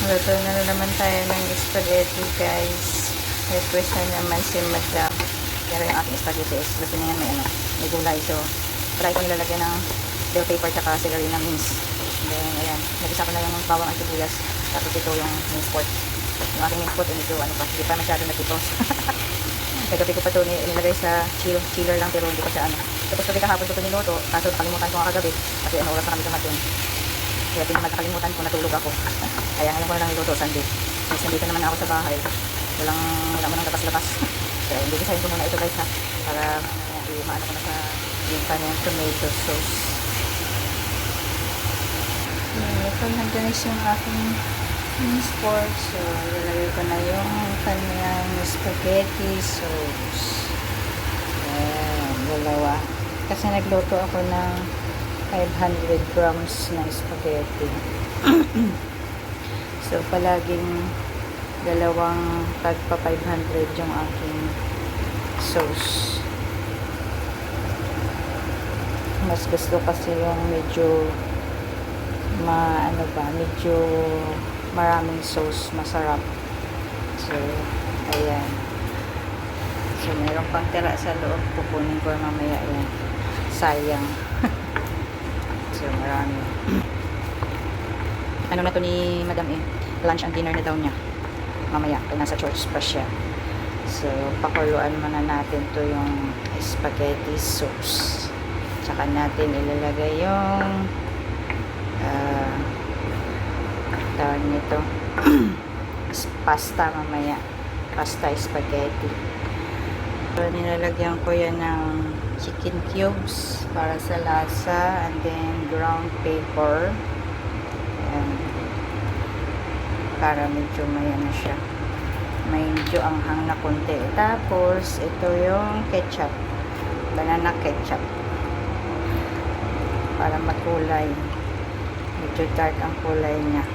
Luto na naman tayo ng spaghetti, guys. Request na naman si Madam. Pero yung ating spaghetti is gusto niya may may gulay. So, try ko nilalagyan ng bell pepper tsaka celery na mince. Then, ayan. Nagisa ko na yung bawang at sibuyas. Tapos ito yung mince pork. Yung aking mince pork, medyo hindi pa masyado nagtitos. Kagabi ko pa ito nilagay sa chiller lang pero hindi pa siya Tapos kagabi kahapon ko ito niluto. Kaso nakalimutan ko nga kagabi. Kasi oras na kami dumating. Kaya din naman nakalimutan ko, natulog ako. Kaya ngayon ko na lang niluto, Sunday. Since nandito naman ako sa bahay, wala mo nang labas-labas. Kaya hindi design ko muna ito, guys, ha. Para maano ko na sa yung kanyang tomato sauce. Ito na, guys, yung aking mince pork. So, ilalagay ko na yung kanyang spaghetti sauce. Ayan, dalawa. Kasi nagluto ako ng 500 grams na spaghetti. So, palaging dalawang tagpa 500 yung aking sauce. Mas gusto kasi yung medyo medyo maraming sauce, masarap. So, ayan. So, meron pang tira sa loob. Pupunin ko mamaya yan. Sayang. So, marami. Ano na to ni Madam lunch and dinner na daw niya. Mamaya, kaya nasa church pa siya. So, pakuluan muna natin to yung spaghetti sauce. Tsaka natin ilalagay yung tawag nito pasta mamaya. Pasta spaghetti. So, nilalagyan ko yan ng chicken cubes para sa lasa, and then ground pepper. Ayan. Para medyo may siya. Medyo anghang na konti. Tapos, ito yung ketchup. Banana ketchup. Para makulay. Medyo dark ang kulay niya.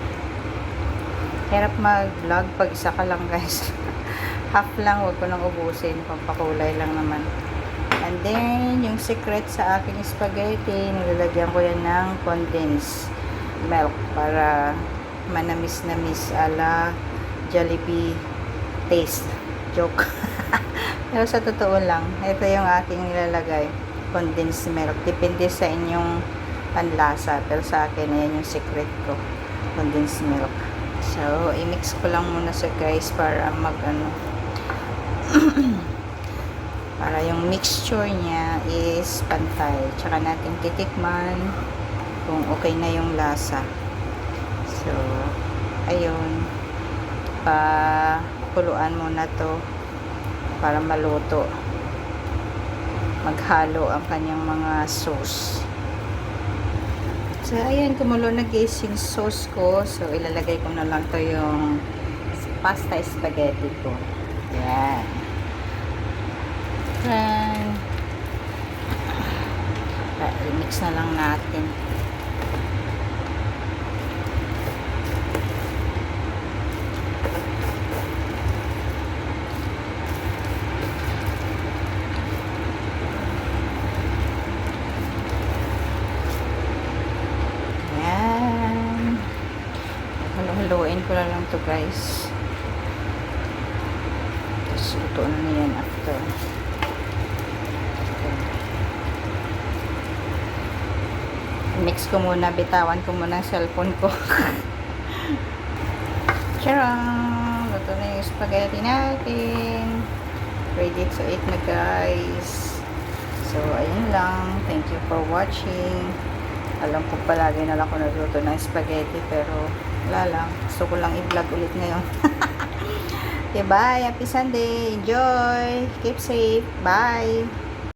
Hirap mag-vlog pag isa ka lang, guys. Half lang, huwag ko nang ubusin. Pampakulay lang naman. And then, yung secret sa aking spaghetti, nilalagyan ko yan ng condensed milk para manamis-namis ala Jollibee taste. Joke. Pero sa totoo lang, ito yung aking nilalagay. Condensed milk. Depende sa inyong panlasa. Pero sa akin, ayan yung secret ko. Condensed milk. So, i-mix ko lang muna sa guys para para yung mixture niya is pantay. Tsaka natin titikman kung okay na yung lasa. So, ayun. Pakuluan muna to para maluto. Maghalo ang kanyang mga sauce. So, ayan. Kumulo na guys yung sauce ko. So, ilalagay ko na lang to yung pasta spaghetti ko. Ayan. I-mix na lang natin. Ayan. Haluin ko na lang to guys. Tapos luto na yan after. Mix ko muna, bitawan ko muna ang cellphone ko. Charang! Luto na yung spaghetti natin. Ready to eat na guys. So, ayun lang. Thank you for watching. Alam ko palagi na lang ako nagluto ng spaghetti pero wala lang. Gusto ko lang i-vlog ulit ngayon. Okay, bye! Happy Sunday! Enjoy! Keep safe! Bye!